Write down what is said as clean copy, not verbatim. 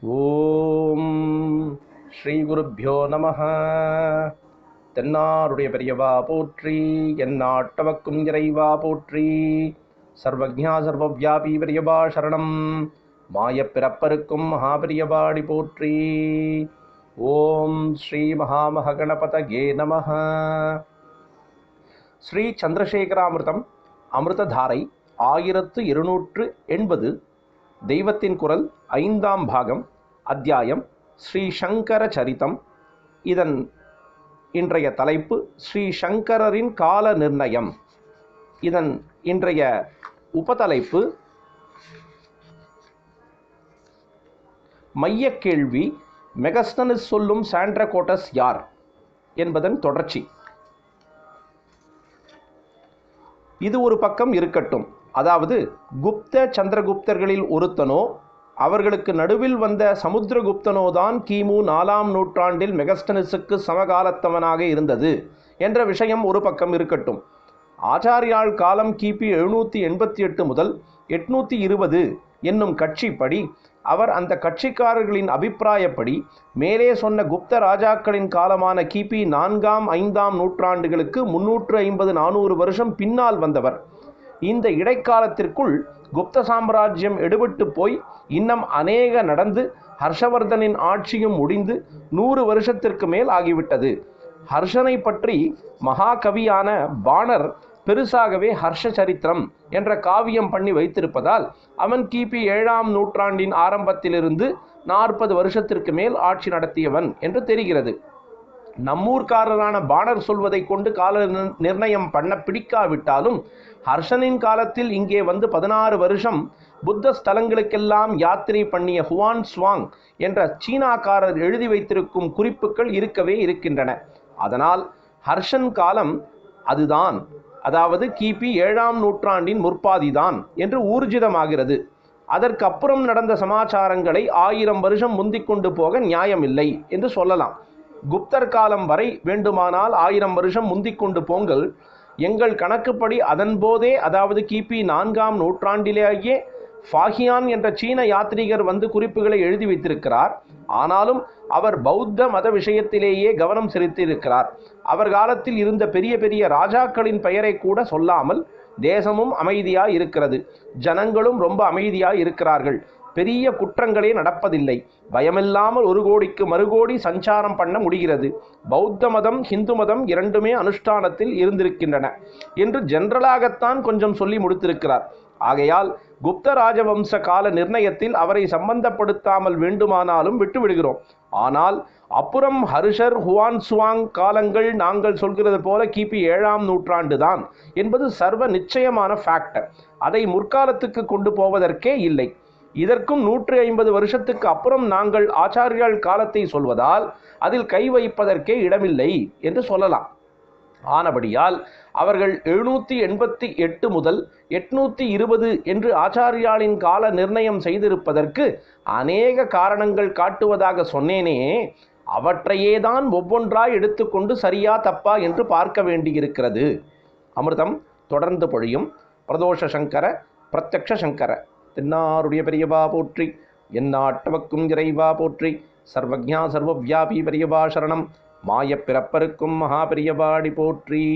ஓம் ஸ்ரீ குருப்யோ நமஹ. தென்னாருடைய பெரியவா போற்றி, எந்நாட்டவர்க்கும் இறைவா போற்றி. சர்வஜ்ஞா சர்வவ்யாபி பெரியவா சரணம். மாயப் பிறப்பருக்கும் மகாபெரியவாடி போற்றி. ஓம் ஸ்ரீ மகாமகணபதயே நமஹ. ஸ்ரீ சந்திரசேகராமிர்தம் அமிர்ததாரை 1280. தெய்வத்தின் குரல் 5ஆம் பாகம். அத்தியாயம் ஸ்ரீ சங்கர சரிதம். இதன் இன்றைய தலைப்பு ஸ்ரீ சங்கரரின் கால நிர்ணயம். இதன் இன்றைய உபதலைப்பு மைய கேள்வி, மெகஸ்தனிஸ் சொல்லும் சாண்ட்ரகோட்டஸ் யார் என்பதன் தொடர்ச்சி. இது ஒரு பக்கம் இருக்கட்டும். அதாவது குப்த சந்திரகுப்தர்களில் ஒருத்தனோ அவர்களுக்கு நடுவில் வந்த சமுத்திரகுப்தனோ தான் கிமு 4ஆம் நூற்றாண்டில் மெகஸ்தனிஸுக்கு சமகாலத்தவனாக இருந்தது என்ற விஷயம் ஒரு பக்கம் இருக்கட்டும். ஆச்சாரியால் காலம் கிபி 788 முதல் 820 என்னும் கட்சிப்படி அவர் அந்த கட்சிக்காரர்களின் அபிப்பிராயப்படி மேலே சொன்ன குப்த ராஜாக்களின் காலமான கிபி 4ஆம் 5ஆம் நூற்றாண்டுகளுக்கு 350-400 வருஷம் பின்னால் வந்தவர். இந்த இடைக்காலத்திற்குள் குப்த சாம்ராஜ்யம் எடுபட்டு போய் இன்னும் அநேக நடந்து ஹர்ஷவர்தனின் ஆட்சியும் முடிந்து 100 வருஷத்திற்கு மேல் ஆகிவிட்டது. ஹர்ஷனை பற்றி மகாகவியான பாணர் பெருசாகவே ஹர்ஷ சரித்திரம் என்ற காவியம் பண்ணி வைத்திருப்பதால் அவன் கிபி 7ஆம் நூற்றாண்டின் ஆரம்பத்திலிருந்து 40 வருஷத்திற்கு மேல் ஆட்சி நடத்தியவன் என்று தெரிகிறது. நம்மூர்காரரான பாணர் சொல்வதை கொண்டு கால நிர்ணயம் பண்ண பிடிக்காவிட்டாலும் ஹர்ஷனின் காலத்தில் இங்கே வந்து 16 வருஷம் புத்த ஸ்தலங்களுக்கெல்லாம் யாத்திரை பண்ணிய ஹுவான் சுவாங் என்ற சீனாக்காரர் எழுதி வைத்திருக்கும் குறிப்புகள் இருக்கவே இருக்கின்றன. அதனால் ஹர்ஷன் காலம் அதுதான், அதாவது கிபி 7ஆம் நூற்றாண்டின் முற்பாதிதான் என்று ஊர்ஜிதமாகிறது. அதற்கு அப்புறம் நடந்த சமாச்சாரங்களை 1000 வருஷம் முந்திக் கொண்டு போக நியாயமில்லை என்று சொல்லலாம். குப்தர் காலம் வரை வேண்டுமானால் 1000 வருஷம் முந்திக் கொண்டு போங்கள். எங்கள் கணக்குப்படி அதன் போதே, அதாவது கிபி 4ஆம் நூற்றாண்டிலேயே ஃபாஹியான் என்ற சீன யாத்ரீகர் வந்து குறிப்புகளை எழுதி வைத்திருக்கிறார். ஆனாலும் அவர் பௌத்த மத விஷயத்திலேயே கவனம் செலுத்தியிருக்கிறார். அவர் காலத்தில் இருந்த பெரிய பெரிய ராஜாக்களின் பெயரை கூட சொல்லாமல் தேசமும் அமைதியாய் இருக்கிறது, ஜனங்களும் ரொம்ப அமைதியாய் இருக்கிறார்கள், பெரிய குற்றங்களே நடப்பதில்லை, பயமில்லாமல் 1 கோடிக்கு மறுகோடி சஞ்சாரம் பண்ண முடிகிறது, பௌத்த மதம் ஹிந்து மதம் இரண்டுமே அனுஷ்டானத்தில் இருந்திருக்கின்றன என்று ஜெனரலாகத்தான் கொஞ்சம் சொல்லி முடித்திருக்கிறார். ஆகையால் குப்த ராஜவம்ச கால நிர்ணயத்தில் அவரை சம்பந்தப்படுத்தாமல் வேண்டுமானாலும் விட்டுவிடுகிறோம். ஆனால் அப்புறம் ஹர்ஷர் ஹுவான் சுவாங் காலங்கள் நாங்கள் சொல்கிறது போல கிபி 7ஆம் நூற்றாண்டு தான் என்பது சர்வ நிச்சயமான ஃபேக்ட். அதை முற்காலத்துக்கு கொண்டு போவதற்கே இல்லை. இதற்கும் 150 வருஷத்துக்கு அப்புறம் நாங்கள் ஆச்சாரியால் காலத்தை சொல்வதால் அதில் கை வைப்பதற்கே இடமில்லை என்று சொல்லலாம். ஆனபடியால் அவர்கள் 788 முதல் 820 என்று ஆச்சாரியாலின் கால நிர்ணயம் செய்திருப்பதற்கு அநேக காரணங்கள் காட்டுவதாக சொன்னேனே, அவற்றையேதான் ஒவ்வொன்றாய் எடுத்துக்கொண்டு சரியா தப்பா என்று பார்க்க வேண்டியிருக்கிறது. அமிர்தம் தொடர்ந்து பொழியும். பிரதோஷ சங்கர பிரத்யக்ஷ சங்கர. தென்னாருடைய பெரியவா போற்றி, எந்நாட்டவர்க்கும் இறைவா போற்றி. சர்வஜ்ஞா சர்வவ்யாபி பெரியவா சரணம். மாயப் பிறப்பருக்கும் மகாபெரியவாடி போற்றி.